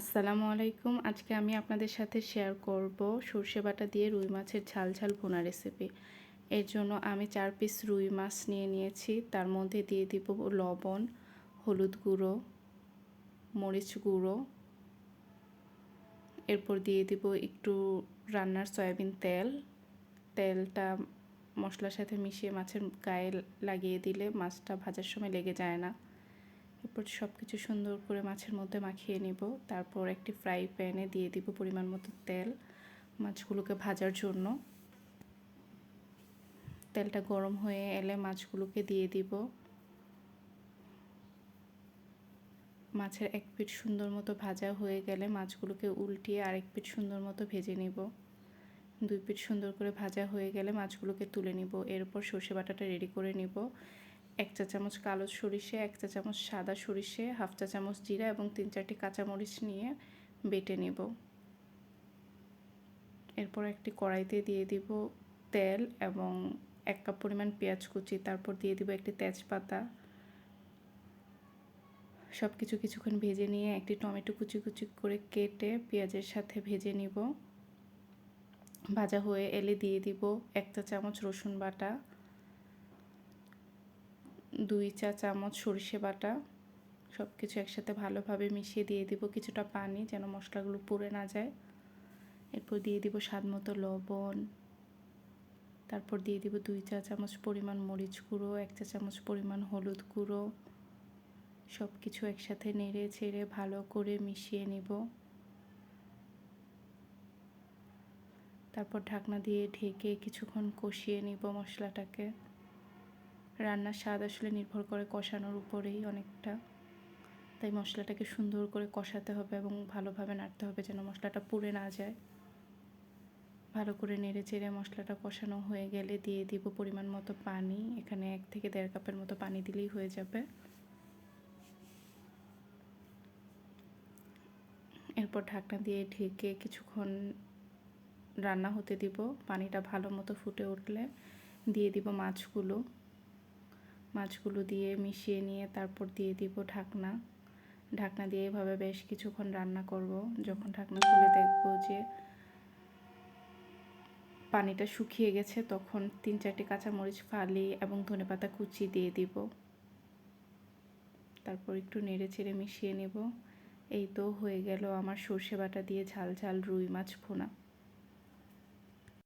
আসসালামু আলাইকুম। আজকে আমি আপনাদের সাথে শেয়ার করব সরষে বাটা দিয়ে রুই মাছের ঝাল ঝাল ভুনা রেসিপি। এর জন্য আমি 4 পিস রুই মাছ নিয়ে নিয়েছি। তার মধ্যে দিয়ে দিব লবণ, হলুদ গুঁড়ো, মরিচ গুঁড়ো, এরপর দিয়ে দিব একটু রান্নার সয়াবিন তেল। তেলটা মশলার সাথে মিশিয়ে মাছের গায়ে লাগিয়ে দিলে মাছটা ভাজার সময় লেগে যায় না। এরপর সব কিছু সুন্দর করে মাছের মধ্যে মাখিয়ে নিব। তারপর একটি ফ্রাই প্যানে দিয়ে দিব পরিমাণ মতো তেল মাছগুলোকে ভাজার জন্য। তেলটা গরম হয়ে এলে মাছগুলোকে দিয়ে দিব। মাছের এক পিঠ সুন্দর মতো ভাজা হয়ে গেলে মাছগুলোকে উল্টিয়ে আরেক পিঠ সুন্দর মতো ভেজে নিব। 2 পিঠ সুন্দর করে ভাজা হয়ে গেলে মাছগুলোকে তুলে নিব। এরপর সরষে বাটাটা রেডি করে নিব। 1 চা চামচ কালো সরিষে, 1 চা চামচ সাদা সরিষে, হাফ চা চামচ জিরা এবং 3-4টি কাঁচামরিচ নিয়ে বেটে নিব। এরপর একটি কড়াইতে দিয়ে দিব তেল এবং 1 কাপ পরিমাণ পেঁয়াজ কুচি। তারপর দিয়ে দিব একটি তেজপাতা। সব কিছু কিছুক্ষণ ভেজে নিয়ে একটি টমেটো কুচি কুচি করে কেটে পেঁয়াজের সাথে ভেজে নিব। ভাজা হয়ে এলে দিয়ে দিব 1 চা চামচ রসুন বাটা, 2 চা চামচ সরিষে বাটা। সব কিছু একসাথে ভালোভাবে মিশিয়ে দিয়ে দিব কিছুটা পানি যেন মশলাগুলো পুড়ে না যায়। এরপর দিয়ে দিব স্বাদ মতো লবণ। তারপর দিয়ে দিব 2 চা চামচ পরিমাণ মরিচ গুঁড়ো, 1 চা চামচ পরিমাণ হলুদ গুঁড়ো। সব কিছু একসাথে নেড়ে ছেড়ে ভালো করে মিশিয়ে নিব। তারপর ঢাকনা দিয়ে ঢেকে কিছুক্ষণ কষিয়ে নিব মশলাটাকে। রান্নার স্বাদ আসলে নির্ভর করে কষানোর উপরেই অনেকটা। তাই মশলাটাকে সুন্দর করে কষাতে হবে এবং ভালোভাবে নাড়তে হবে যেন মশলাটা পুড়ে না যায়। ভালো করে নেড়ে চেড়ে মশলাটা কষানো হয়ে গেলে দিয়ে দিব পরিমাণ মতো পানি। এখানে 1 থেকে 1.5 কাপের মতো পানি দিলেই হয়ে যাবে। এরপর ঢাকনা দিয়ে ঢেকে কিছুক্ষণ রান্না হতে দিব। পানিটা ভালো মতো ফুটে উঠলে দিয়ে দিব মাছগুলো। মাছগুলো দিয়ে মিশিয়ে নিয়ে তারপর দিয়ে দিব ঢাকনা। ঢাকনা দিয়ে এভাবে বেশ কিছুক্ষণ রান্না করব। যখন ঢাকনা খুলে দেখব যে পানিটা শুকিয়ে গেছে তখন 3-4টি কাঁচামরিচ ফালি এবং ধনেপাতা কুচি দিয়ে দিব। তারপর একটু নেড়ে চেড়ে মিশিয়ে নেব। এই তো হয়ে গেল আমার সরষে বাটা দিয়ে ঝাল ঝাল রুই মাছ ভুনা।